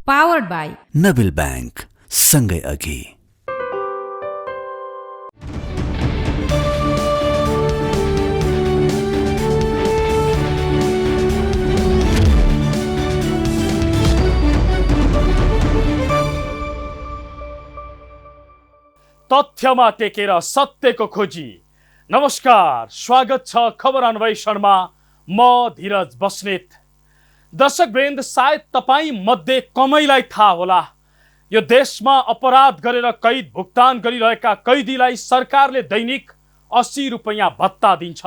Powered by Nabil bank, सँगै अघि। तथ्यमा टेकेर सत्यको खोजी। नमस्कार, स्वागत छ खबर अन्वेषणमा। म धीरज बस्नेत। दर्शकवृन्द, सायद तपाईँ मध्ये कमैलाई थाहा होला, यो देशमा अपराध गरेर कैद भुक्तान गरिरहेका कैदीलाई सरकारले दैनिक 80 रुपैयाँ भत्ता दिन्छ।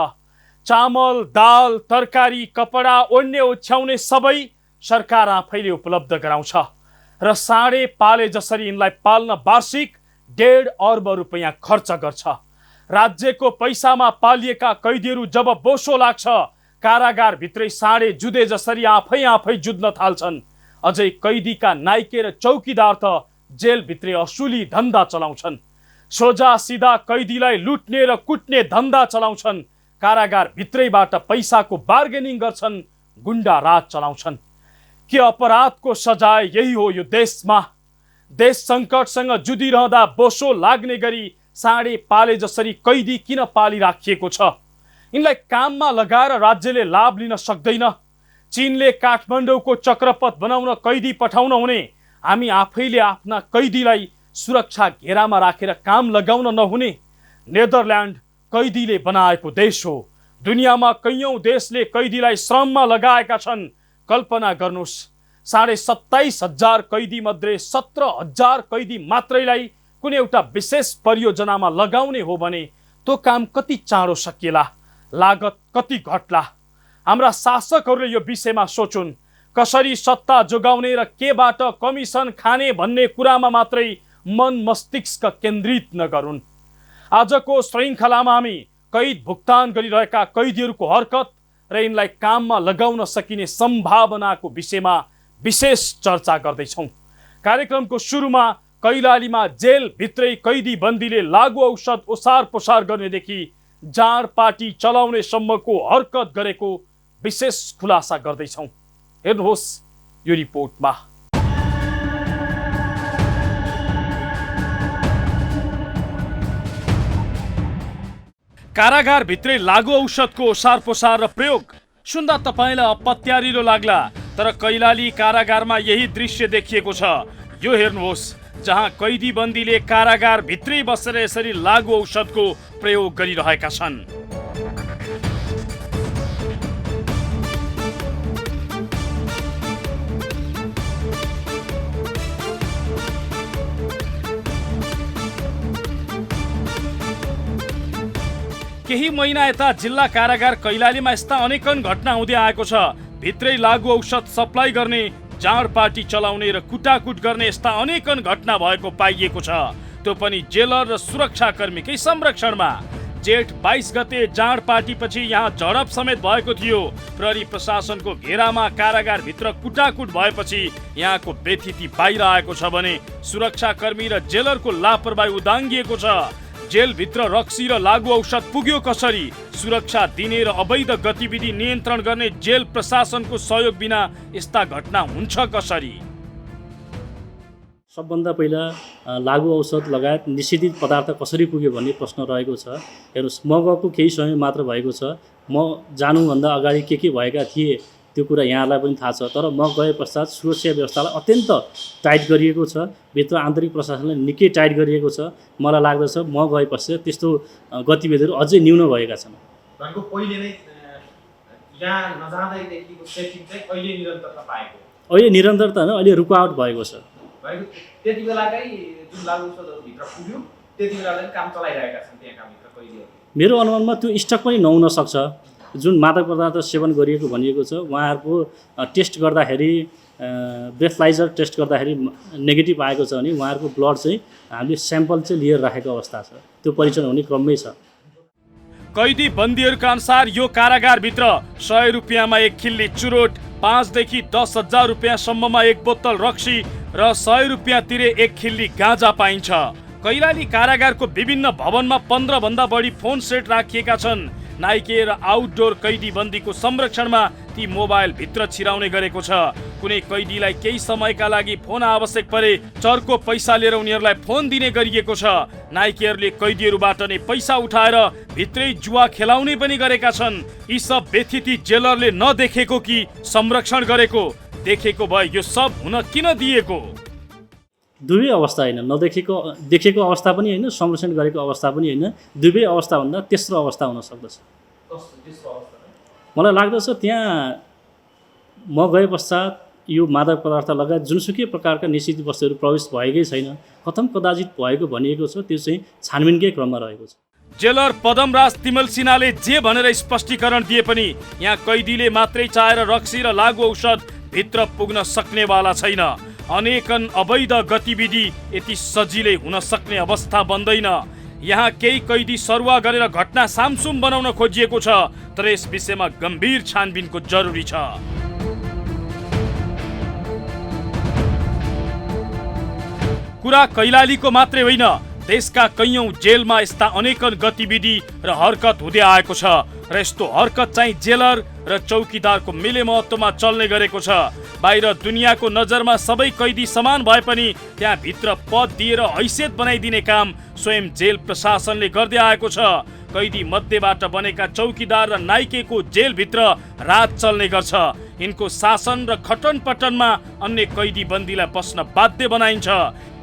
चामल, दाल, तरकारी, कपडा, ओढ्ने ओछ्याउने सबै सरकार आफैले उपलब्ध गराउँछ र साँडे पाले जसरी यिनलाई पाल्न वार्षिक 1.5 अर्ब रुपैयाँ खर्च गर्छ। राज्यको पैसामा पालिएका कैदीहरू जब बोसो लाग्छ, कारागार भित्रै साँडे जुधे जसरी आफै जुध्न थाल्छन्। अझै कैदीका नाइके र चौकीदार त जेलभित्रै असुली धन्दा चलाउँछन्। सोझा सिधा कैदीलाई लुट्ने र कुट्ने धन्दा चलाउँछन्। कारागार भित्रैबाट पैसाको बार्गेनिङ गर्छन्, गुण्डा राज चलाउँछन्। के अपराधको सजाय यही हो यो देशमा? देश सङ्कटसँग जुधिरहँदा बोसो लाग्ने गरी साँडे पाले जसरी कैदी किन पालिराखिएको छ? यिनलाई काममा लगाएर राज्यले लाभ लिन सक्दैन। चीनले काठमाडौँको चक्रपथ बनाउन कैदी पठाउन हुने, हामी आफैले आफ्ना कैदीलाई सुरक्षा घेरामा राखेर काम लगाउन नहुने? नेदरल्यान्ड कैदीले बनाएको देश हो। दुनियाँमा कैयौँ देशले कैदीलाई श्रममा लगाएका छन्। कल्पना गर्नुहोस्, 27,500 कैदी मध्ये 17,000 कैदी मात्रैलाई कुनै एउटा विशेष परियोजनामा लगाउने हो भने त्यो काम कति चाँडो सकिएला, लागत कति घट्ला? हाम्रा शासकहरूले यो विषयमा सोचुन्। कसरी सत्ता जोगाउने र केबाट कमिसन खाने भन्ने कुरामा मात्रै मन मस्तिष्क केन्द्रित नगरून्। आजको श्रृङ्खलामा हामी कैद भुक्तान गरिरहेका कैदीहरूको हरकत र यिनलाई काममा लगाउन सकिने सम्भावनाको विषयमा विशेष चर्चा गर्दैछौँ। कार्यक्रमको सुरुमा कैलालीमा जेलभित्रै कैदी बन्दीले लागु औषध ओसार पोसार गर्नेदेखि जाँड पार्टी चलाउने सम्मको हरकत गरेको विशेष खुलासा गर्दैछौँ। हेर्नुहोस् यो रिपोर्टमा। कारागार भित्रै लागु औषधको ओसार पोसार र प्रयोग सुन्दा तपाईँलाई अपत्यारिलो लाग्ला, तर कैलाली कारागारमा यही दृश्य देखिएको छ। यो हेर्नुहोस्, जहाँ कैदी बन्दीले कारागार भित्रै बसेर यसरी लागु औषधको प्रयोग गरिरहेका छन्। केही महिना यता जिल्ला कारागार कैलालीमा यस्ता अनेकन घटना हुँदै आएको छ। भित्रै लागु औषध सप्लाई गर्ने, जाँड पार्टी चलाउने र कुटाकुट गर्ने यस्ता अनेकन घटना भएको पाइएको छ। त्यो पनि जेलर र सुरक्षाकर्मीकै संरक्षणमा। जेठ 22 गते जाँड पार्टीपछि यहाँ झडप समेत भएको थियो। प्रहरी प्रशासनको घेरामा कारागार भित्र कुटाकुट भएपछि यहाँको बेथिति बाहिर आएको छ भने सुरक्षाकर्मी र जेलरको लापरवाही उदाङ्गिएको छ। जेलभित्र रक्सी र लागु औषध पुग्यो कसरी? सुरक्षा दिने र अवैध गतिविधि नियन्त्रण गर्ने जेल प्रशासनको सहयोग बिना यस्ता घटना हुन्छ कसरी? सबभन्दा पहिला लागु औषध लगायत निषेधित पदार्थ कसरी पुग्यो भन्ने प्रश्न रहेको छ। हेर्नुहोस्, म गएको केही समय मात्र भएको छ। म जानुभन्दा अगाडि के भएका थिए त्यो कुरा यहाँलाई पनि थाहा छ। तर म गए पश्चात सुरक्षा व्यवस्थालाई अत्यन्त टाइट गरिएको छ। भित्र आन्तरिक प्रशासनलाई निकै टाइट गरिएको छ। मलाई लाग्दछ म गए पश्चात त्यस्तो गतिविधिहरू अझै न्यून भएका छन्। अहिले निरन्तरता होइन, अहिले रुकावट भएको छ। मेरो अनुमानमा त्यो स्टक पनि नहुन सक्छ। जुन मादक पदार्थ सेवन गरिएको भनिएको छ, उहाँहरूको टेस्ट गर्दाखेरि ब्रेथलाइजर टेस्ट गर्दाखेरि नेगेटिभ आएको छ भने उहाँहरूको ब्लड चाहिँ हामीले स्याम्पल चाहिँ लिएर राखेको अवस्था छ। त्यो परीक्षण हुने क्रममै छ। कैदी बन्दीहरूका अनुसार यो कारागारभित्र 100 रुपियाँमा 1 खिल्ली चुरोट, 5 देखि 10,000 रुपियाँसम्ममा 1 बोतल रक्सी र 100 रुपियाँ तिरे 1 खिल्ली गाँजा पाइन्छ। कैलाली कारागारको विभिन्न भवनमा 15 भन्दा बढी फोन सेट राखिएका छन्। नाइके र आउटडोर कैदी बन्दीको संरक्षणमा ती मोबाइल भित्र छिराउने गरेको छ। कुनै कैदीलाई केही समयका लागि फोन आवश्यक परे चर्को पैसा लिएर उनीहरूलाई फोन दिने गरिएको छ। नाइकेहरूले कैदीहरूबाट नै पैसा उठाएर भित्रै जुवा खेलाउने पनि गरेका छन्। यी सब व्यथिति जेलरले नदेखेको कि संरक्षण गरेको? देखेको भए यो सब हुन किन दिएको? दुवै अवस्था होइन, देखेको अवस्था पनि होइन, संरक्षण गरेको अवस्था पनि होइन, दुवै अवस्थाभन्दा तेस्रो अवस्था हुन सक्दछ। मलाई लाग्दछ त्यहाँ म गए पश्चात यो मादक पदार्थ लगायत जुनसुकै प्रकारका निषिद्ध वस्तुहरू प्रवेश भएकै छैन, कथम कदाचित भएको भनिएको छ, त्यो चाहिँ छानबिनकै क्रममा रहेको छ। जेलर पदमराज तिमल सिन्हाले जे भनेर स्पष्टीकरण दिए पनि यहाँ कैदीले मात्रै चाहेर रक्सी र लागु औषध भित्र पुग्न सक्नेवाला छैन। अनेकन अवैध गतिविधि यति सजिलै हुन सक्ने अवस्था बन्दैन। यहाँ केही कैदी सरुवा गरेर घटना सामसुम बनाउन खोजिएको छ, तर यस विषयमा गम्भीर छानबिनको जरुरी छ। कुरा कैलालीको मात्रै होइन, देशका कैयौं जेलमा यस्ता अनेकन गतिविधि र हरकत हुँदै आएको छ र यस्तो हरकत चाहिँ जेलर र चौकीदारको मिले महत्त्वमा चल्ने गरेको छ। बाहिर दुनियाँको नजरमा सबै कैदी समान भए पनि त्यहाँ भित्र पद दिएर हैसियत बनाइदिने काम स्वयं जेल प्रशासनले गर्दै आएको छ। कैदी मध्येबाट बनेका चौकीदार र नाइकेको जेलभित्र राज चल्ने गर्छ। यिनको शासन र खटन पटनमा अन्य कैदी बन्दीलाई बस्न बाध्य बनाइन्छ।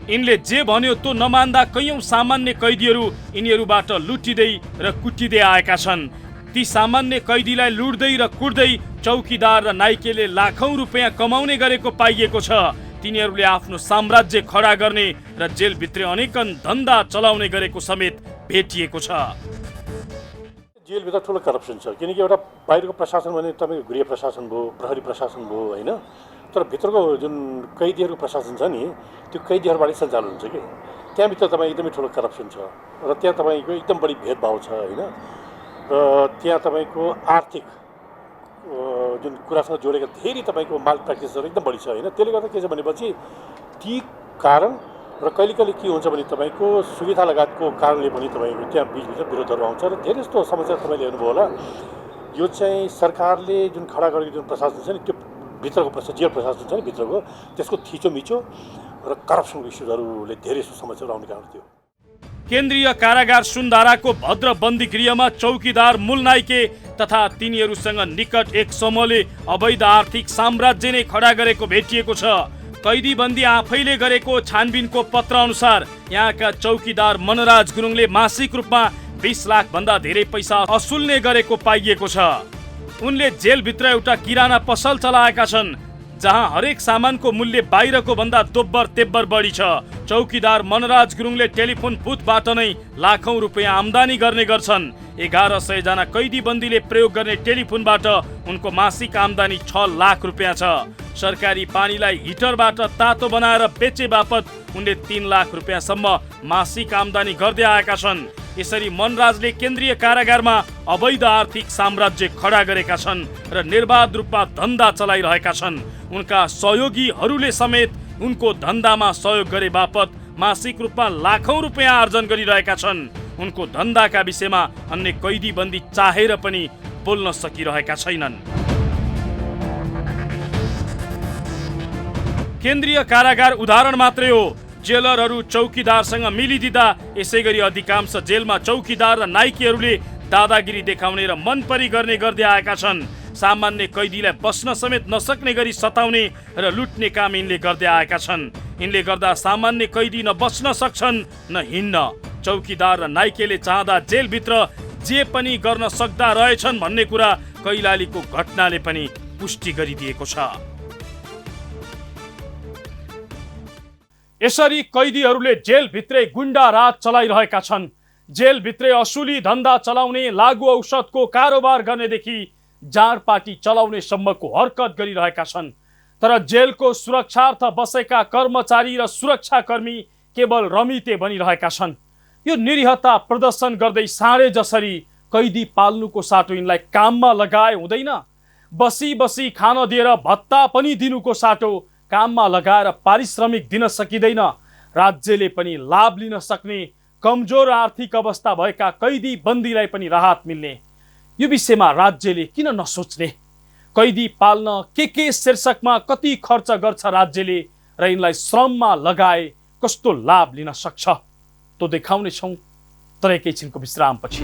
यिनले जे भन्यो त्यो नमान्दा कैयौं सामान्य कैदीहरू यिनीहरूबाट लुटिँदै र कुटिँदै आएका छन्। ती सामान्य कैदीलाई लुट्दै र कुट्दै चौकीदार र नाइकेले लाखौं रुपियाँ कमाउने गरेको पाइएको छ। तिनीहरूले आफ्नो साम्राज्य खडा गर्ने र जेलभित्रै अनेकन धन्दा चलाउने गरेको समेत भेटिएको छ। जेलभित्र ठुलो करप्सन छ, किनकि एउटा बाहिरको प्रशासन भने तपाईँको गृह प्रशासन भयो, प्रहरी प्रशासन भयो होइन, तर भित्रको जुन कैदीहरूको प्रशासन छ नि त्यो कैदीहरूबाट सञ्चालन हुन्छ कि त्यहाँभित्र तपाईँ एकदमै ठुलो करप्सन छ र त्यहाँ तपाईँको एकदम बढी भेदभाव छ होइन। र त्यहाँ तपाईँको आर्थिक जुन कुरासँग जोडेका धेरै तपाईँको माल प्र्याक्टिसहरू एकदम बढी छ होइन। त्यसले गर्दा के छ भनेपछि ती कारण र कहिले कहिले के हुन्छ भने तपाईँको सुविधा लगायतको कारणले पनि तपाईँको त्यहाँ बिचभित्र विरोधहरू आउँछ र धेरै जस्तो समस्या तपाईँले हेर्नुभयो होला। यो चाहिँ सरकारले जुन खडा गरेको जुन प्रशासन छ नि त्यो भित्रको जेल प्रशासन छ नि भित्रको त्यसको थिचोमिचो र करप्सनको इस्युजहरूले धेरै समस्याहरू आउने कारण थियो। केन्द्रीय कारागार सुन्धाराको भद्र बन्दी गृहमा चौकीदार मूल नाइके तथा तिनीहरूसँग निकट एक समूहले अवैध आर्थिक साम्राज्य नै खडा गरेको भेटिएको छ। कैदी बन्दी आफैले गरेको छानबिनको पत्र अनुसार यहाँका चौकीदार मनराज गुरुङले मासिक रूपमा 20 लाख भन्दा धेरै पैसा असुल्ने गरेको पाइएको छ। उनले जेलभित्र एउटा किराना पसल चलाएका छन् जहाँ हरेक सामानको मूल्य बाहिरको भन्दा दोब्बर तेब्बर बढी छ। चौकीदार मनराज गुरुङले टेलिफोन बुथबाट नै लाखौं रुपियाँ आम्दानी गर्ने गर्छन्। 1100 जना कैदी बन्दीले प्रयोग गर्ने टेलिफोनबाट उनको मासिक आम्दानी 6 लाख रुपियाँ छ। सरकारी पानीलाई हिटरबाट तातो बनाएर बेचे बापत उनले 3 लाख रुपियाँसम्म मासिक आम्दानी गर्दै आएका छन्। यसरी मनराजले केन्द्रीय कारागारमा अवैध आर्थिक साम्राज्य खडा गरेका छन् र निर्बाध रूपमा धन्दा चलाइरहेका छन्। उनका सहयोगीहरूले समेत उनको धन्दामा सहयोग गरे बापत मासिक रूपमा लाखौं रुपियाँ आर्जन गरिरहेका छन्। उनको धन्दाका विषयमा अन्य कैदी बन्दी चाहेर पनि बोल्न सकिरहेका छैनन्। केन्द्रीय कारागार उदाहरण मात्रै हो। जेलरहरू चौकीदारसँग मिलिदिँदा यसैगरी अधिकांश जेलमा चौकीदार र नाइकेहरूले दादागिरी देखाउने र मनपरी गर्ने गर्दै आएका छन्। सामान्य कैदीलाई बस्न समेत नसक्ने गरी सताउने र लुट्ने काम यिनले गर्दै आएका छन्। यिनले गर्दा सामान्य कैदी न बस्न सक्छन् न हिँड्न। चौकीदार र नाइकेले चाहँदा जेलभित्र जे पनि गर्न सक्दा रहेछन् भन्ने कुरा कैलालीको घटनाले पनि पुष्टि गरिदिएको छ। यसरी कैदीहरूले जेलभित्रै गुण्डा राज चलाइरहेका छन्। जेलभित्रै असुली धन्दा चलाउने, लागु औषधको कारोबार गर्नेदेखि जाँडपाटी चलाउने सम्मको हरकत गरिरहेका छन्। तर जेलको सुरक्षार्थ बसेका कर्मचारी र सुरक्षाकर्मी केवल रमिते बनिरहेका छन्। यो निरीहता प्रदर्शन गर्दै साँडे जसरी कैदी पाल्नुको साटो यिनलाई काममा लगाए हुँदैन। बसी बसी खान दिएर भत्ता पनि दिनुको साटो काममा लगाएर पारिश्रमिक दिन सकिँदैन। राज्यले पनि लाभ लिन सक्ने, कमजोर आर्थिक अवस्था भएका कैदी बन्दीलाई पनि राहत मिल्ने। यो विषयमा राज्यले किन नसोच्ने? कैदी पाल्न के शीर्षकमा कति खर्च गर्छ राज्यले र यिनलाई श्रममा लगाए कस्तो लाभ लिन सक्छ त्यो देखाउनेछौँ तर एकैछिनको विश्रामपछि।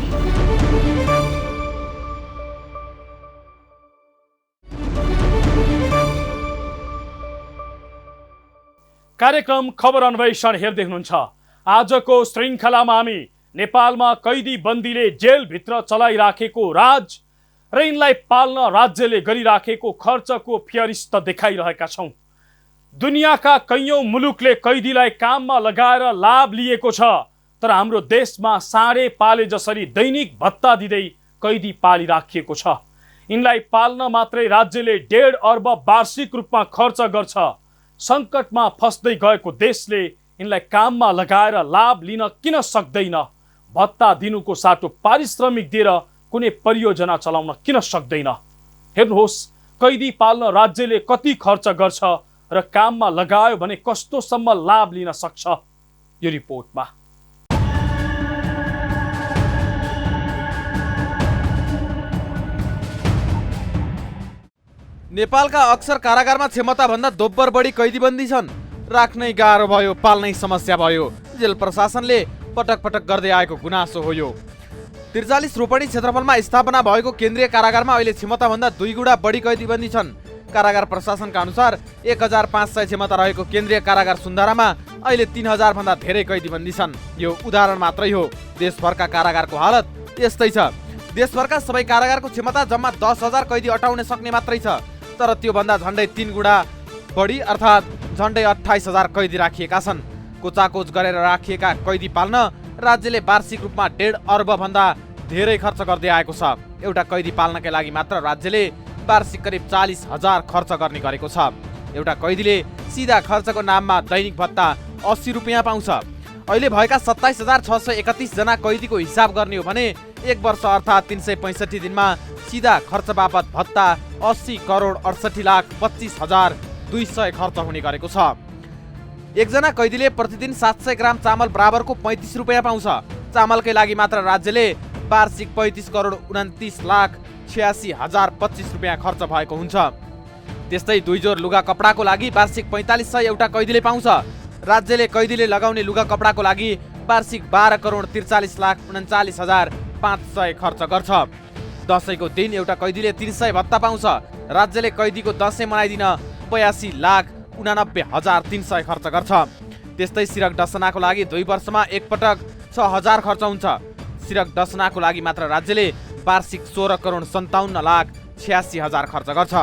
कार्यक्रम खबर अन्वेषण हेर्दै हुनुहुन्छ। आजको श्रृङ्खलामा हामी नेपालमा कैदी बन्दीले जेलभित्र चलाइराखेको राज र यिनलाई पाल्न राज्यले गरिराखेको खर्चको फ्यरिस्त देखाइरहेका छौँ। दुनियाँका कैयौँ मुलुकले कैदीलाई काममा लगाएर लाभ लिएको छ, तर हाम्रो देशमा साँडे पाले जसरी दैनिक भत्ता दिँदै कैदी पालिराखिएको छ। यिनलाई पाल्न मात्रै राज्यले 1.5 अर्ब वार्षिक रूपमा खर्च गर्छ। सङ्कटमा फस्दै गएको देशले यिनलाई काममा लगाएर लाभ लिन किन सक्दैन? भत्ता दिनुको साटो पारिश्रमिक दिएर कुनै परियोजना चलाउन किन सक्दैन? हेर्नुहोस्, कैदी पाल्न राज्यले कति खर्च गर्छ र काममा लगायो भने कस्तोसम्म लाभ लिन सक्छ यो रिपोर्टमा। नेपालका अक्सर कारागारमा क्षमताभन्दा दोब्बर बढी कैदीबन्दी छन्। राख्नै गाह्रो भयो, पाल्नै समस्या भयो। जेल प्रशासनले पटक पटक गर्दै आएको गुनासो हो यो। 43 रोपनी क्षेत्रफलमा स्थापना भएको केन्द्रीय कारागारमा अहिले क्षमताभन्दा 2 गुणा बढी कैदीबन्दी छन्। कारागार प्रशासनका अनुसार 1500 क्षमता रहेको केन्द्रीय कारागार सुन्धारामा अहिले 3000 भन्दा धेरै कैदीबन्दी छन्। यो उदाहरण मात्रै हो। देशभरका कारागारको हालत यस्तै छ। देशभरका सबै कारागारको क्षमता जम्मा 10,000 कैदी अटाउन सक्ने मात्रै छ, तर त्योभन्दा झन्डै 3 गुणा बढी अर्थात् झन्डै 28,000 कैदी राखिएका छन्। कोचाकोच गरेर राखिएका कैदी पाल्न राज्यले वार्षिक रूपमा 1.5 अर्ब भन्दा धेरै खर्च गर्दै आएको छ। एउटा कैदी पाल्नकै लागि मात्र राज्यले वार्षिक करिब 40,000 खर्च गर्ने गरेको छ। एउटा कैदीले सिधा खर्चको नाममा दैनिक भत्ता 80 रुपियाँ पाउँछ। अहिले भएका 27,631 जना कैदीको हिसाब गर्ने हो भने 1 वर्ष अर्थात् 365 दिनमा सिधा खर्च बापत भत्ता 80,68,25,200 खर्च हुने गरेको छ। एकजना कैदीले प्रतिदिन 700 ग्राम चामल बराबरको 35 रुपियाँ पाउँछ। चामलकै लागि मात्र राज्यले वार्षिक 35,29,86,025 रुपियाँ खर्च भएको हुन्छ। त्यस्तै 2 जोर लुगा कपडाको लागि वार्षिक 4500 एउटा कैदीले पाउँछ। राज्यले कैदीले लगाउने लुगा कपडाको लागि वार्षिक 12,43,39,500 खर्च गर्छ। दसैँको दिन एउटा कैदीले 300 भत्ता पाउँछ। राज्यले कैदीको दसैँ मनाइदिन 82,89,300 खर्च गर्छ। त्यस्तै सिरक डसनाको लागि 2 वर्षमा एकपटक 6,000 खर्च हुन्छ। सिरक डसनाको लागि मात्र राज्यले वार्षिक 16,57,86,000 खर्च गर्छ।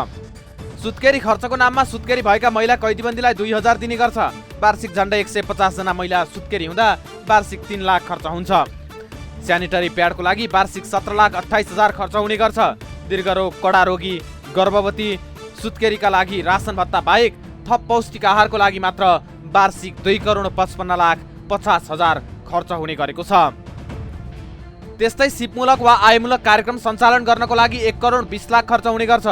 सुत्केरी खर्चको नाममा सुत्केरी भएका महिला कैदीबन्दीलाई 2,000 दिने गर्छ। वार्षिक झन्डै 150 जना महिला सुत्केरी हुँदा वार्षिक 3 लाख खर्च हुन्छ। स्यानिटरी प्याडको लागि वार्षिक 17,28,000 खर्च हुने गर्छ। दीर्घरोग, कडा रोगी, गर्भवती, सुत्केरीका लागि रासन भत्ता बाहेक थप पौष्टिक आहारको लागि मात्र वार्षिक 2,55,50,000 खर्च हुने गरेको छ। त्यस्तै सिपमूलक वा आयमूलक कार्यक्रम सञ्चालन गर्नको लागि 1,20,00,000 खर्च हुने गर्छ।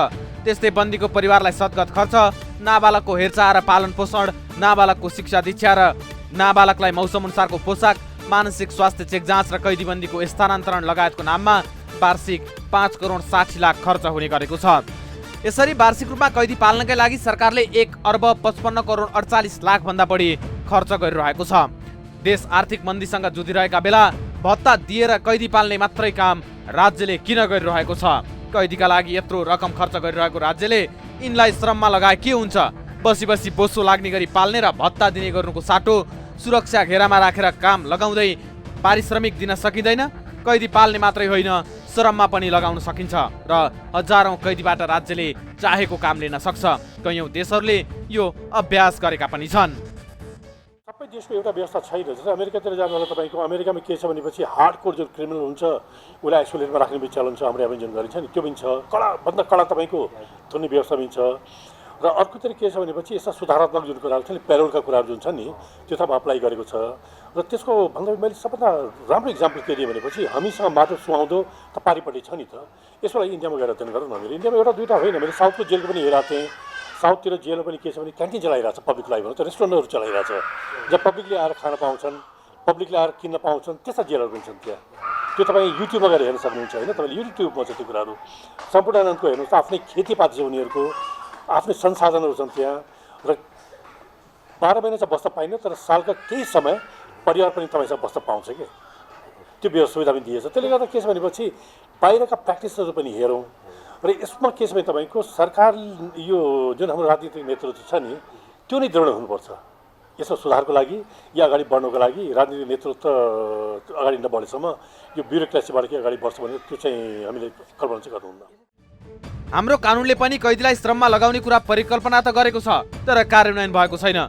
त्यस्तै बन्दीको परिवारलाई सद्गत खर्च, नाबालकको हेरचाह र पालन पोषण, नाबालकको शिक्षा दीक्षा र नाबालकलाई मौसम अनुसारको पोसाक, मानसिक स्वास्थ्य चेक जाँच र कैदीबन्दीको स्थानान्तरण लगायतको नाममा वार्षिक 5,60,00,000 खर्च हुने गरेको छ। यसरी वार्षिक रूपमा कैदी पाल्नकै लागि सरकारले 1,55,48,00,000 भन्दा बढी खर्च गरिरहेको छ। देश आर्थिक मन्दीसँग जुधिरहेका बेला भत्ता दिएर कैदी पाल्ने मात्रै काम राज्यले किन गरिरहेको छ? कैदीका लागि यत्रो रकम खर्च गरिरहेको राज्यले यिनलाई श्रममा लगाए के हुन्छ? बसी बसी बोसो लाग्ने गरी पाल्ने र भत्ता दिने गर्नुको साटो सुरक्षा घेरामा राखेर काम लगाउँदै पारिश्रमिक दिन सकिँदैन? कैदी पाल्ने मात्रै होइन, श्रममा पनि लगाउन सकिन्छ र हजारौं कैदीबाट राज्यले चाहेको काम लिन सक्छ। कैयौं देशहरूले यो अभ्यास गरेका पनि छन्। सबै देशको एउटा व्यवस्था छैन। जस्तै अमेरिकातिर जानु होला तपाईँको, अमेरिकामा के छ भनेपछि हार्डकोर जुन क्रिमिनल हुन्छ उसलाई आइसोलेटमा राख्ने पनि चलन छ। हाम्रो यहाँ जुन गरिन्छ नि त्यो पनि छ। कडाभन्दा कडा तपाईँको थुन्ने व्यवस्था पनि छ। र अर्कोतिर के छ भनेपछि यस्ता सुधारात्मक जुन कुराहरू छ नि, पेरोलका कुराहरू जुन छ नि त्यो त अप्लाई गरेको छ। र त्यसको भन्दा मैले सबभन्दा राम्रो इक्जाम्पल के दिएँ भनेपछि हामीसँग माटो सुहाउँदो त पारिपट्टि छ नि त। यसलाई इन्डियामा गएर अध्ययन गरौँ न। मेरो इन्डियामा एउटा दुईवटा होइन, मैले साउथको जेलको पनि हेरेको थिएँ। साउथतिर जेलमा पनि के छ भने क्यान्टिन चलाइरहेको छ, पब्लिक लाइफ भनौँ त, रेस्टुरेन्टहरू चलाइरहेको छ। जब पब्लिकले आएर खान पाउँछन्, पब्लिकले आएर किन्न पाउँछन्, त्यस्ता जेलहरू पनि छन् त्यहाँ। त्यो तपाईँ युट्युबमा गएर हेर्न सक्नुहुन्छ होइन। तपाईँले युट्युबमा छ त्यो कुराहरू। सम्पूर्णानन्दको हेर्नुहोस् आफ्नै खेतीपाती छ उनीहरूको, आफ्नै संसाधनहरू छन् त्यहाँ र 12 महिना चाहिँ बस्न पाइन्न, तर सालका केही समय परिवार पनि तपाईँसँग बस्न पाउँछ कि त्यो सुविधा पनि दिएछ। त्यसले गर्दा के छ भनेपछि बाहिरका प्र्याक्टिसहरू पनि हेरौँ र यसमा के छ भने तपाईँको सरकार यो जुन हाम्रो राजनीतिक नेतृत्व छ नि त्यो नै दृढ हुनुपर्छ यसमा सुधारको लागि या अगाडि बढ्नको लागि। राजनीतिक नेतृत्व अगाडि नबढेसम्म यो ब्युरोक्रेसीबाट के अगाडि बढ्छ भने त्यो चाहिँ हामीले कल्पना चाहिँ गर्नुहुन्न। हाम्रो कानुनले पनि कैदीलाई श्रममा लगाउने कुरा परिकल्पना त गरेको छ, तर कार्यान्वयन भएको छैन।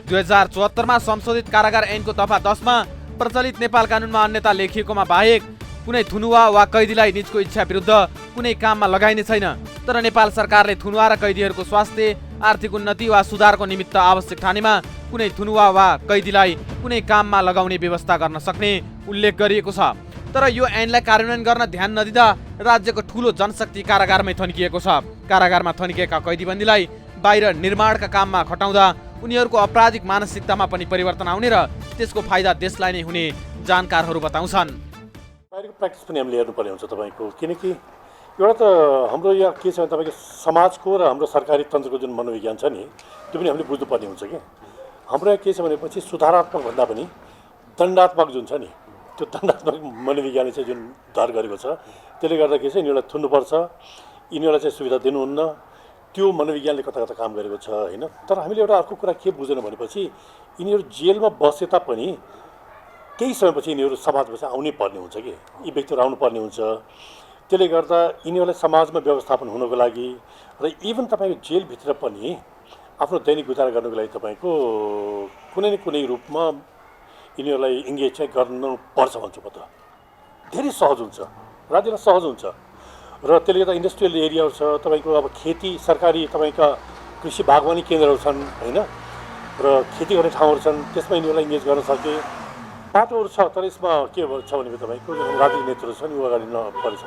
2074 संशोधित कारागार ऐनको दफा 10 मा प्रचलित नेपाल कानुनमा अन्यथा लेखिएकोमा बाहेक कुनै थुनुवा वा कैदीलाई निजको इच्छा विरुद्ध कुनै काममा लगाइने छैन। तर नेपाल सरकारले थुनुवा र कैदीहरूको स्वास्थ्य, आर्थिक उन्नति वा सुधारको निमित्त आवश्यक ठानेमा कुनै थुनुवा वा कैदीलाई कुनै काममा लगाउने व्यवस्था गर्न सक्ने उल्लेख गरिएको छ। तर यो ऐनलाई कार्यान्वयन गर्न ध्यान नदिँदा राज्यको ठूलो जनशक्ति कारागारमै थन्किएको छ। कारागारमा थन्किएका कैदीबन्दीलाई बाहिर निर्माणका काममा खटाउँदा उनीहरूको आपराधिक मानसिकतामा पनि परिवर्तन आउने र त्यसको फाइदा देशलाई नै हुने जानकारहरू बताउँछन्। बाहिरको प्र्याक्टिस पनि हामीले हेर्नुपर्ने हुन्छ तपाईँको, किनकि एउटा त हाम्रो यहाँ के छ भने तपाईँको समाजको र हाम्रो सरकारी तन्त्रको जुन मनोविज्ञान छ नि त्यो पनि हामीले बुझ्नुपर्ने हुन्छ कि हाम्रो यहाँ के छ भनेपछि सुधारात्मक भन्दा पनि दण्डात्मक जुन छ नि त्यो दण्डात्मक मनोविज्ञानले चाहिँ जुन धार गरेको छ त्यसले गर्दा के छ यिनीहरूलाई थुन्नुपर्छ, यिनीहरूलाई चाहिँ सुविधा दिनुहुन्न, त्यो मनोविज्ञानले कता कता काम गरेको छ होइन। तर हामीले एउटा अर्को कुरा के बुझेन भनेपछि यिनीहरू जेलमा बसे तापनि केही समयपछि यिनीहरू समाजमा चाहिँ आउनै पर्ने हुन्छ कि यी व्यक्तिहरू आउनुपर्ने हुन्छ। त्यसले गर्दा यिनीहरूलाई समाजमा व्यवस्थापन हुनको लागि र इभन तपाईँको जेलभित्र पनि आफ्नो दैनिक गुजारा गर्नको लागि तपाईँको कुनै न कुनै रूपमा यिनीहरूलाई इङ्गेज चाहिँ गर्नुपर्छ भन्छु म त। धेरै सहज हुन्छ, राज्यलाई सहज हुन्छ र त्यसले गर्दा इन्डस्ट्रियल एरियाहरू छ तपाईँको, अब खेती सरकारी तपाईँका कृषि बागवानी केन्द्रहरू छन् होइन र खेती गर्ने ठाउँहरू छन्, त्यसमा यिनीहरूलाई इङ्गेज गर्न सके। बाटोहरू छ तर यसमा के छ भने तपाईँको राजनीतिक नेतृत्व छ नि ऊ अगाडि नपरेछ।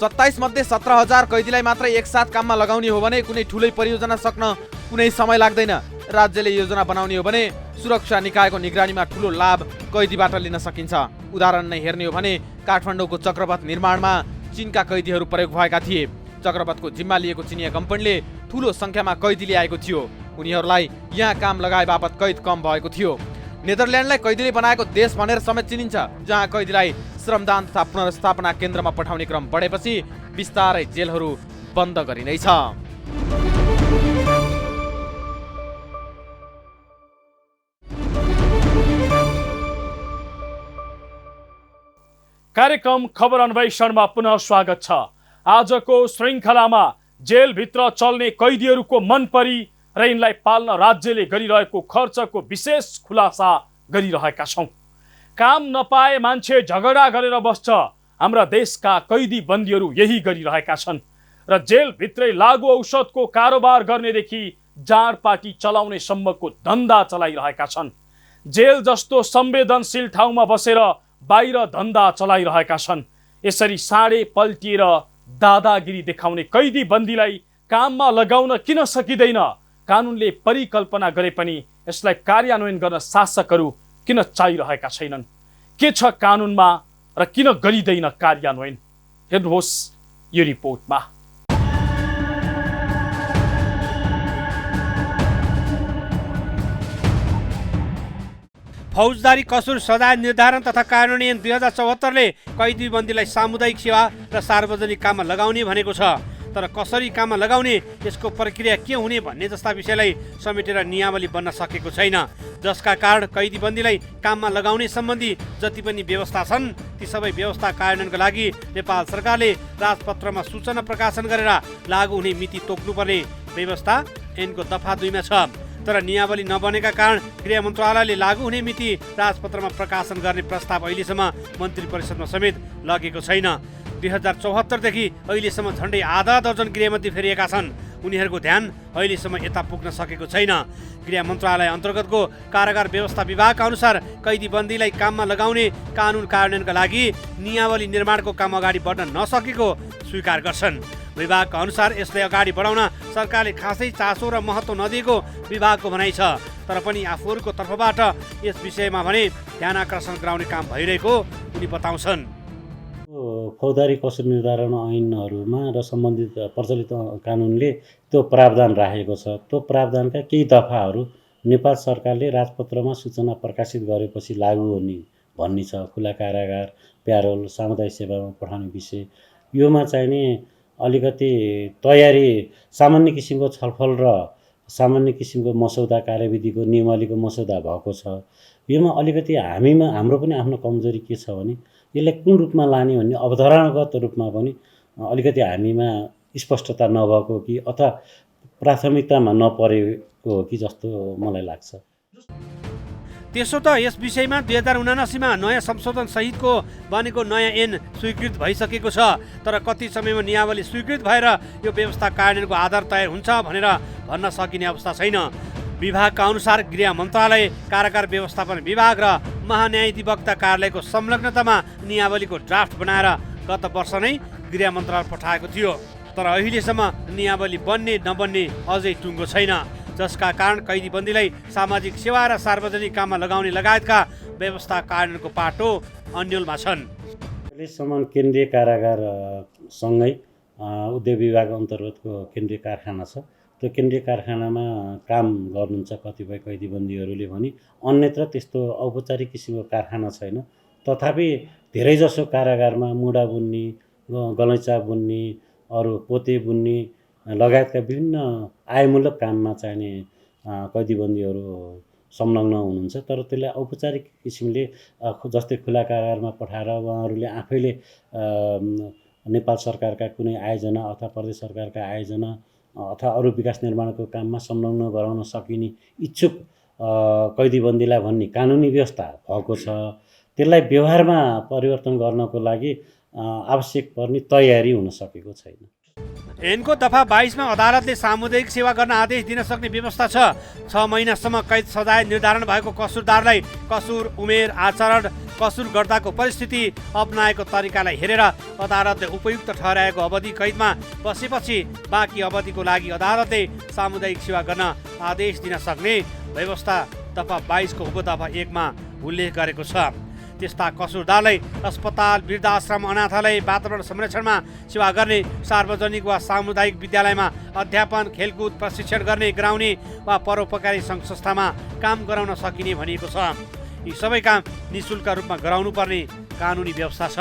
27 मध्ये 17,000 कैदीलाई मात्र एकसाथ काममा लगाउने हो भने कुनै ठुलै परियोजना सक्न कुनै समय लाग्दैन। राज्यले योजना बनाउने हो भने सुरक्षा निकायको निगरानीमा ठुलो लाभ कैदीबाट लिन सकिन्छ। उदाहरण नै हेर्ने हो भने काठमाडौँको चक्रपथ निर्माणमा चीनका कैदीहरू प्रयोग भएका थिए। चक्रपथको जिम्मा लिएको चिनिया कम्पनीले ठुलो सङ्ख्यामा कैदी ल्याएको थियो। उनीहरूलाई यहाँ काम लगाए बापत कैद कम भएको थियो। नेदरल्यान्डलाई कैदीले बनाएको देश भनेर समेत चिनिन्छ, जहाँ कैदीलाई श्रमदान तथा पुनर्स्थापना केन्द्रमा पठाउने क्रम बढेपछि बिस्तारै जेलहरू बन्द गरिँदैछ। कार्यक्रम खबर अन्वेषणमा पुनः स्वागत छ। आजको श्रृङ्खलामा जेलभित्र चल्ने कैदीहरूको मनपरी र यिनलाई पाल्न राज्यले गरिरहेको खर्चको विशेष खुलासा गरिरहेका छौँ। काम नपाए मान्छे झगडा गरेर बस्छ, हाम्रा देशका कैदी बन्दीहरू यही गरिरहेका छन् र जेलभित्रै लागु औषधको कारोबार गर्नेदेखि जाँडपाटी चलाउने सम्मको धन्दा चलाइरहेका छन्। जेल जस्तो संवेदनशील ठाउँमा बसेर बाहिर धन्दा चलाइरहेका छन्। यसरी साँडे पल्टिएर दादागिरी देखाउने कैदी बन्दीलाई काममा लगाउन किन सकिँदैन? कानुनले परिकल्पना गरे पनि यसलाई कार्यान्वयन गर्न शासकहरू किन चाहिरहेका छैनन्? के छ कानुनमा र किन गरिँदैन कार्यान्वयन? हेर्नुहोस् यो रिपोर्टमा। फौजदारी कसुर सजाय निर्धारण तथा कार्यान्वयन 2074ले कैदी बन्दीलाई सामुदायिक सेवा र सार्वजनिक काममा लगाउने भनेको छ। तर कसरी काममा लगाउने, यसको प्रक्रिया के हुने भन्ने जस्ता विषयलाई समेटेर नियमावली बन्न सकेको छैन, जसका कारण कैदी बन्दीलाई काममा लगाउने सम्बन्धी जति पनि व्यवस्था छन् ती सबै व्यवस्था कार्यान्वयनका लागि नेपाल सरकारले राजपत्रमा सूचना प्रकाशन गरेर लागू हुने मिति तोक्नुपर्ने व्यवस्था ऐनको दफा 2 मा छ। तर नियमावली नबनेका कारण गृह मन्त्रालयले लागू हुने मिति राजपत्रमा प्रकाशन गर्ने प्रस्ताव अहिलेसम्म मन्त्री परिषदमा समेत लगेको छैन। 2074 देखि अहिलेसम्म झन्डै आधा दर्जन गृहमन्त्री फेरिएका छन्। उनीहरूको ध्यान अहिलेसम्म यता पुग्न सकेको छैन। गृह मन्त्रालय अन्तर्गतको कारागार व्यवस्था विभागका अनुसार कैदी बन्दीलाई काममा लगाउने कानुन कार्यान्वयनका लागि नियमावली निर्माणको काम अगाडि बढ्न नसकेको स्वीकार गर्छन्। विभागका अनुसार यसलाई अगाडि बढाउन सरकारले खासै चासो र महत्त्व नदिएको विभागको भनाइ छ। तर पनि आफूहरूको तर्फबाट यस विषयमा भने ध्यान आकर्षण गराउने काम भइरहेको उनी बताउँछन्। फौजदारी कसुर निर्धारण ऐनहरूमा र सम्बन्धित प्रचलित कानुनले त्यो प्रावधान राखेको छ। त्यो प्रावधानका केही दफाहरू नेपाल सरकारले राजपत्रमा सूचना प्रकाशित गरेपछि लागू हुने भन्ने छ। खुला कारागार, प्यारोल, सामुदायिक सेवामा पठाउने विषय योमा चाहिँ नि अलिकति तयारी सामान्य किसिमको छलफल र सामान्य किसिमको मसौदा कार्यविधिको नियमावलीको मसौदा भएको छ। योमा अलिकति हाम्रो पनि आफ्नो कमजोरी के छ भने यसलाई कुन रूपमा लाने भन्ने अवधारणागत रूपमा पनि अलिकति हामीमा स्पष्टता नभएको कि अथवा प्राथमिकतामा नपरेको हो कि जस्तो मलाई लाग्छ। त्यसो त यस विषयमा 2079मा नयाँ संशोधन सहितको बनेको नयाँ ऐन स्वीकृत भइसकेको छ, तर कति समयमा नियावली स्वीकृत भएर यो व्यवस्था कार्यान्वयनको आधार तयार हुन्छ भनेर भन्न सकिने अवस्था छैन। विभागका अनुसार गृह मन्त्रालय, कारागार व्यवस्थापन विभाग र महान्यायाधिवक्ता कार्यालयको संलग्नतामा नियावलीको ड्राफ्ट बनाएर गत वर्ष नै गृह मन्त्रालय पठाएको थियो, तर अहिलेसम्म नियावली बन्ने नबन्ने अझै टुङ्गो छैन, जसका कारण कैदीबन्दीलाई सामाजिक सेवा र सार्वजनिक काममा लगाउने लगायतका व्यवस्था कार्यान्वयनको पाटो अन्यलमा छन्। अहिलेसम्म केन्द्रीय कारागार सँगै उद्योग विभाग अन्तर्गतको केन्द्रीय कारखाना छ। त्यो केन्द्रीय कारखानामा काम गर्नुहुन्छ कतिपय कैदीबन्दीहरूले भने अन्यत्र त्यस्तो औपचारिक किसिमको कारखाना छैन। तथापि धेरैजसो कारागारमा मुढा बुन्ने, गलैँचा बुन्ने, अरू पोते बुन्ने लगायतका विभिन्न आयमूलक काममा चाहिने कैदीबन्दीहरू संलग्न हुनुहुन्छ। तर त्यसलाई औपचारिक किसिमले जस्तै खुला कारागारमा पठाएर उहाँहरूले आफैले नेपाल सरकारका कुनै आयोजना अथवा प्रदेश सरकारका आयोजना अथवा अरू विकास निर्माणको काममा संलग्न गराउन सकिने इच्छुक कैदीबन्दीलाई भन्ने कानुनी व्यवस्था भएको छ। त्यसलाई व्यवहारमा परिवर्तन गर्नको लागि आवश्यक पर्ने तयारी हुन सकेको छैन। ऐनको दफा 22मा अदालतले सामुदायिक सेवा गर्न आदेश दिन सक्ने व्यवस्था छ। 6 महिनासम्म कैद सजाय निर्धारण भएको कसुरदारलाई कसुर, उमेर, आचरण, कसुर गर्दाको परिस्थिति, अपनाएको तरिकालाई हेरेर अदालतले उपयुक्त ठहराएको अवधि कैदमा बसेपछि बाँकी अवधिको लागि अदालतले सामुदायिक सेवा गर्न आदेश दिन सक्ने व्यवस्था दफा 22को उपदफा 1मा उल्लेख गरेको छ। त्यस्ता कसुरदारलाई अस्पताल, वृद्धाश्रम, अनाथालय, वातावरण संरक्षणमा सेवा गर्ने, सार्वजनिक वा सामुदायिक विद्यालयमा अध्यापन, खेलकुद प्रशिक्षण गर्ने, गराउने वा परोपकारी सङ्घ संस्थामा काम गराउन सकिने भनिएको छ। यी सबै काम निःशुल्क रूपमा गराउनुपर्ने कानुनी व्यवस्था छ।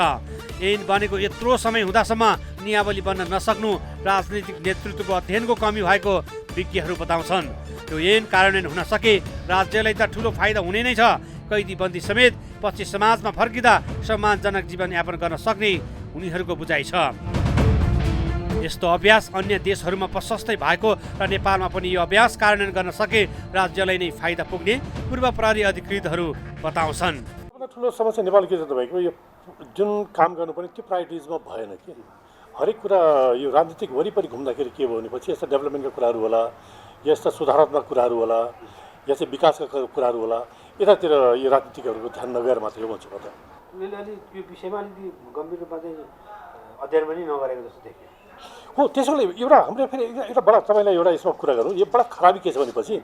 ऐन बनेको यत्रो समय हुँदासम्म नियावली बन्न नसक्नु राजनीतिक नेतृत्वको अध्ययनको कमी भएको विज्ञहरू बताउँछन्। त्यो ऐन कार्यान्वयन हुन सके राज्यलाई त ठुलो फाइदा हुने नै छ। कैदीबन्दी समेत पछि समाजमा फर्किँदा सम्मानजनक जीवनयापन गर्न सक्ने उनीहरूको बुझाइ छ। यस्तो अभ्यास अन्य देशहरूमा प्रशस्तै भएको र नेपालमा पनि यो अभ्यास कार्यान्वयन गर्न सके राज्यलाई नै फाइदा पुग्ने पूर्व प्रहरी अधिकृतहरू बताउँछन्। ठुलो समस्या नेपाल के छ तपाईँको, यो जुन काम गर्नुपर्ने त्यो प्रायोरिटिजमा भएन कि हरेक कुरा यो राजनीतिक वरिपरि घुम्दाखेरि के भयो भनेपछि यस्ता डेभलपमेन्टका कुराहरू होला, यस्ता सुधारात्मक कुराहरू होला, या चाहिँ विकासका कुराहरू होला, यतातिर यो राजनीतिकहरूको ध्यान नगएर मात्रै भन्छ त। यो विषयमा अलिकति गम्भीर रूपमा चाहिँ अध्ययन पनि नगरेको जस्तो देखियो। हो, त्यसोले एउटा हाम्रो फेरि एउटा बडा तपाईँलाई एउटा यसमा कुरा गरौँ, यो बडा खराबी के छ भनेपछि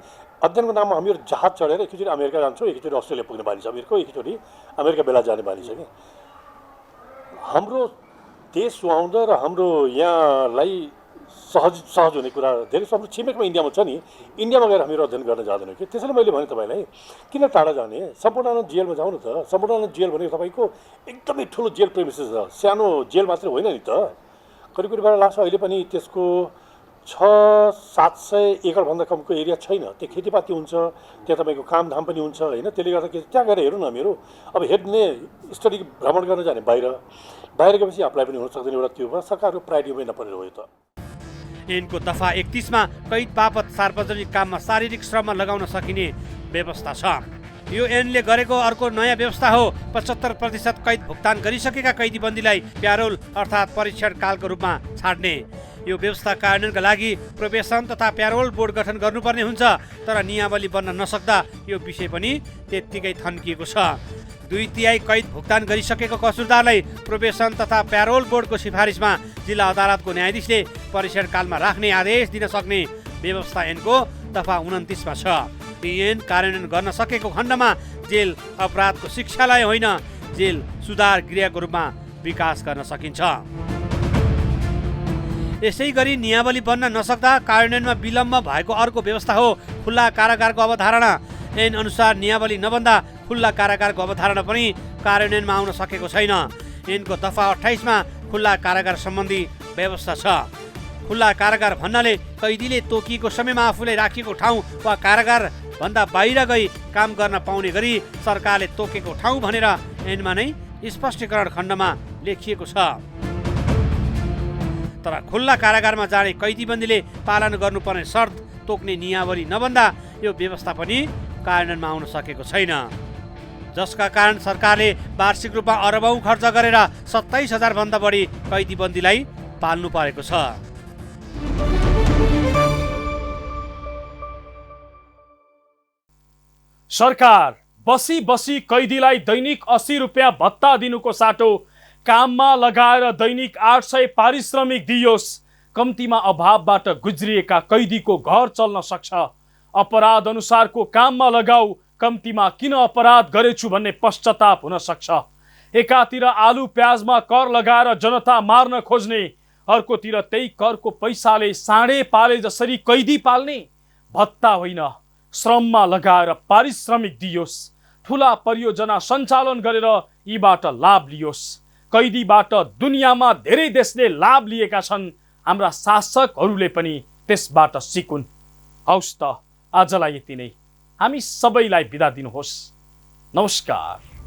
अध्ययनको नाममा हामीहरू जहाज चढेर एकैचोटि अमेरिका जान्छौँ, एकैचोटि अस्ट्रेलिया पुग्ने बानी छ, अमेरिका एकैचोटि अमेरिका बेला जाने बानी छ कि हाम्रो देश सुहाउँदो र हाम्रो यहाँलाई सहज हुने कुरा धेरै हाम्रो छिमेकमा इन्डियामा छ नि, इन्डियामा गएर हामीहरू अध्ययन गर्न जाँदैनौँ कि। त्यसैले मैले भने तपाईँलाई किन टाढा जाने, सम्पूर्ण जेलमा जाउँ न त। सम्पूर्ण जेल भनेको तपाईँको एकदमै ठुलो जेल प्रेमिसेस छ, सानो जेल मात्रै होइन नि त। करिब करिब लाग्छ अहिले पनि त्यसको 600-700 एकरभन्दा कमको एरिया छैन। त्यो खेतीपाती हुन्छ, त्यहाँ तपाईँको कामधाम पनि हुन्छ होइन। त्यसले गर्दा त्यहाँ गएर हेरौँ न हामीहरू। अब हेर्ने स्टडी भ्रमण गर्न जाने बाहिर गएपछि अप्लाई पनि हुन सक्दैन। एउटा त्यो सरकारको प्रायोरिटीमै नपरेर हो त। ऐनको दफा 31मा कैद बापत सार्वजनिक काममा शारीरिक श्रम लगाउन सकिने व्यवस्था छ। यो ऐनले गरेको अर्को नयाँ व्यवस्था हो। 75% कैद भुक्तान गरिसकेका कैदीबन्दीलाई प्यारोल अर्थात् परीक्षण कालको रूपमा छाड्ने। यो व्यवस्था कार्यान्वयनका लागि प्रोबेसन तथा प्यारोल बोर्ड गठन गर्नुपर्ने हुन्छ, तर नियावली बन्न नसक्दा यो विषय पनि त्यत्तिकै थन्किएको छ। 2/3 कैद भुक्तान गरिसकेको कसुरदारलाई प्रोबेसन तथा प्यारोल बोर्डको सिफारिसमा जिल्ला अदालतको न्यायाधीशले परीक्षण कालमा राख्ने आदेश दिन सक्ने व्यवस्था ऐनको दफा 29मा छ। ऐन कार्यान्वयन गर्न सकेको खण्डमा जेल अपराधको शिक्षालय होइन, जेल सुधार गृहको रूपमा विकास गर्न सकिन्छ। यसै गरी नियावली बन्न नसक्दा कार्यान्वयनमा विलम्ब भएको अर्को व्यवस्था हो खुल्ला कारागारको अवधारणा। ऐन अनुसार नियावली नबन्दा खुल्ला कारागारको अवधारणा पनि कार्यान्वयनमा आउन सकेको छैन। ऐनको दफा 28 मा खुल्ला कारागार सम्बन्धी व्यवस्था छ। खुल्ला कारागार भन्नाले कैदीले तोकिएको समयमा आफूलाई राखिएको ठाउँ वा कारागार भन्दा बाहिर गई काम गर्न पाउने गरी सरकारले तोकेको ठाउँ भनेर ऐनमा नै स्पष्टीकरण खण्डमा लेखिएको छ। तर खुल्ला कारागारमा जाने कैदीबन्दीले पालन गर्नुपर्ने शर्त तोक्ने नियावली नबन्दा यो व्यवस्था पनि कार्यान्वयनमा आउन सकेको छैन, जसका कारण सरकारले वार्षिक रूपमा अरबौं खर्च गरेर 27,000 भन्दा बढी कैदीबन्दीलाई पाल्नु परेको छ। सरकार बसी बसी कैदीलाई दैनिक 80 रुपियाँ भत्ता दिनुको साटो काममा लगाएर दैनिक 800 पारिश्रमिक दियोस्। कम्तीमा अभावबाट गुज्रिएका कैदीको घर चल्न सक्छ। अपराध अनुसारको काममा लगाऊ, कम्तीमा किन अपराध गरेछु भन्ने पश्चाताप हुन सक्छ। एकातिर आलु प्याजमा कर लगाएर जनता मार्न खोज्ने, अर्कोतिर त्यही करको पैसाले साँडे पाले जसरी कैदी पाल्ने। भत्ता होइन, श्रममा लगाएर पारिश्रमिक दियोस्। ठुला परियोजना सञ्चालन गरेर यीबाट लाभ लियोस्। कैदीबाट दुनियाँमा धेरै देशले लाभ लिएका छन्, हाम्रा शासकहरूले पनि त्यसबाट सिकुन्। हौस् त, आजलाई यति नै। हामी सबैलाई बिदा दिनुहोस्। नमस्कार।